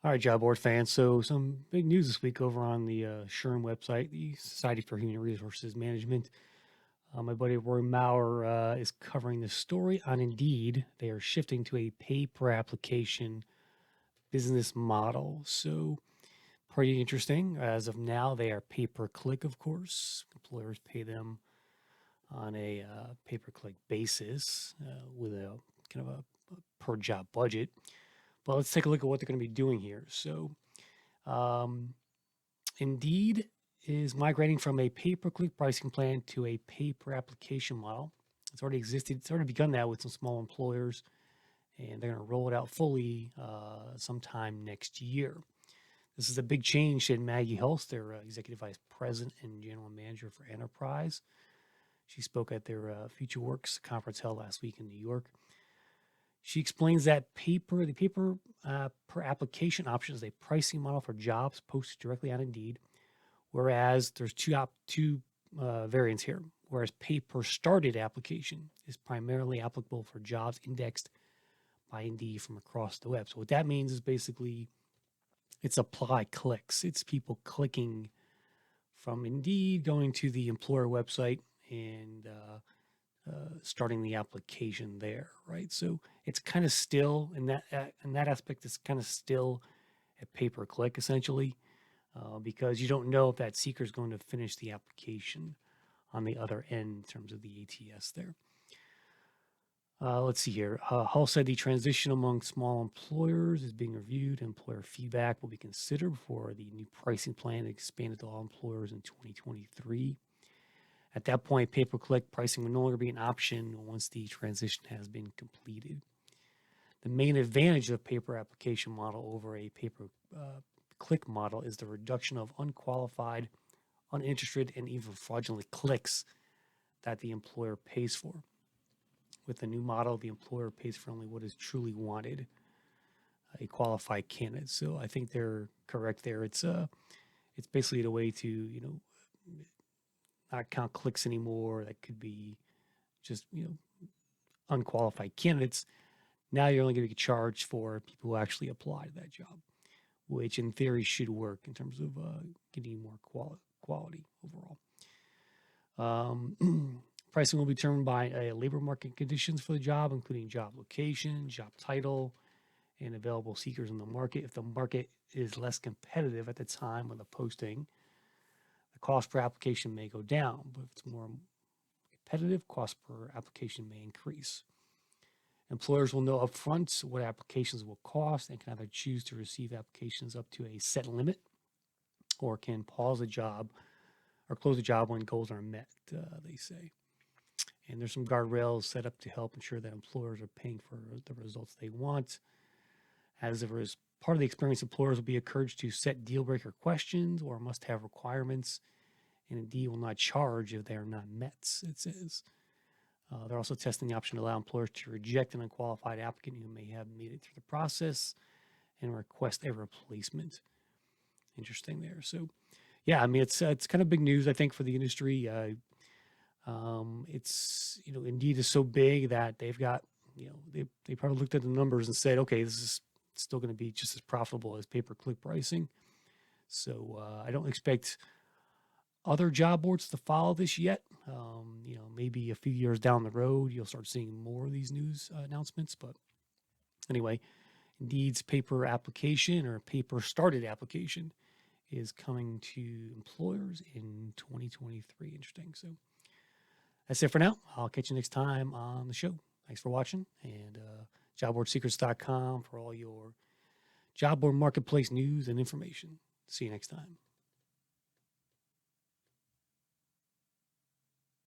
All right, job board fans. So, some big news this week over on the SHRM website, the Society for Human Resources Management. My buddy Roy Maurer is covering the story on Indeed. They are shifting to a pay per application business model. So, pretty interesting. As of now, they are pay per click, of course. Employers pay them on a pay per click basis with a kind of a per job budget. But let's take a look at what they're going to be doing here. So, um, Indeed is migrating from a pay-per-click pricing plan to a pay-per-application model. It's already existed. It's already begun that with some small employers, and they're going to roll it out fully sometime next year. This is a big change, said Maggie Hulse, their executive vice president and general manager for enterprise. She spoke at their Future Works conference held last week in New York. She explains that the paper per application option is a pricing model for jobs posted directly on Indeed. Whereas there's two variants here. Whereas pay per started application is primarily applicable for jobs indexed by Indeed from across the web. So what that means is basically it's apply clicks. It's people clicking from Indeed, going to the employer website and starting the application there, right? So it's kind of still in that aspect. It's kind of still a pay per click essentially because you don't know if that seeker is going to finish the application on the other end in terms of the ATS there. Let's see here. Hull said the transition among small employers is being reviewed. Employer feedback will be considered before the new pricing plan expanded to all employers in 2023. At that point, pay-per-click pricing will no longer be an option once the transition has been completed. The main advantage of paper application model over a pay-per-click model is the reduction of unqualified, uninterested, and even fraudulent clicks that the employer pays for. With the new model, the employer pays for only what is truly wanted, a qualified candidate. So I think they're correct there. It's basically a way to not count clicks anymore. That could be just unqualified candidates. Now you're only going to get charged for people who actually apply to that job, which in theory should work in terms of getting more quality overall. Pricing will be determined by labor market conditions for the job, including job location, job title, and available seekers in the market. If the market is less competitive at the time of the posting, the cost per application may go down, but if it's more competitive, cost per application may increase. Employers will know upfront what applications will cost and can either choose to receive applications up to a set limit or can pause a job or close a job when goals are met, they say. And there's some guardrails set up to help ensure that employers are paying for the results they want. As part of the experience, employers will be encouraged to set deal breaker questions or must have requirements, and Indeed will not charge if they are not met, it says. They're also testing the option to allow employers to reject an unqualified applicant who may have made it through the process and request a replacement. Interesting there. So, yeah, I mean, it's kind of big news, I think, for the industry. It's Indeed is so big that they've got they probably looked at the numbers and said, okay, this is still going to be just as profitable as pay-per-click pricing. So I don't expect other job boards to follow this yet. Maybe a few years down the road, you'll start seeing more of these news announcements. But anyway, Indeed's paper application or paper started application is coming to employers in 2023. Interesting. So that's it for now. I'll catch you next time on the show. Thanks for watching, and jobboardsecrets.com for all your job board marketplace news and information. See you next time.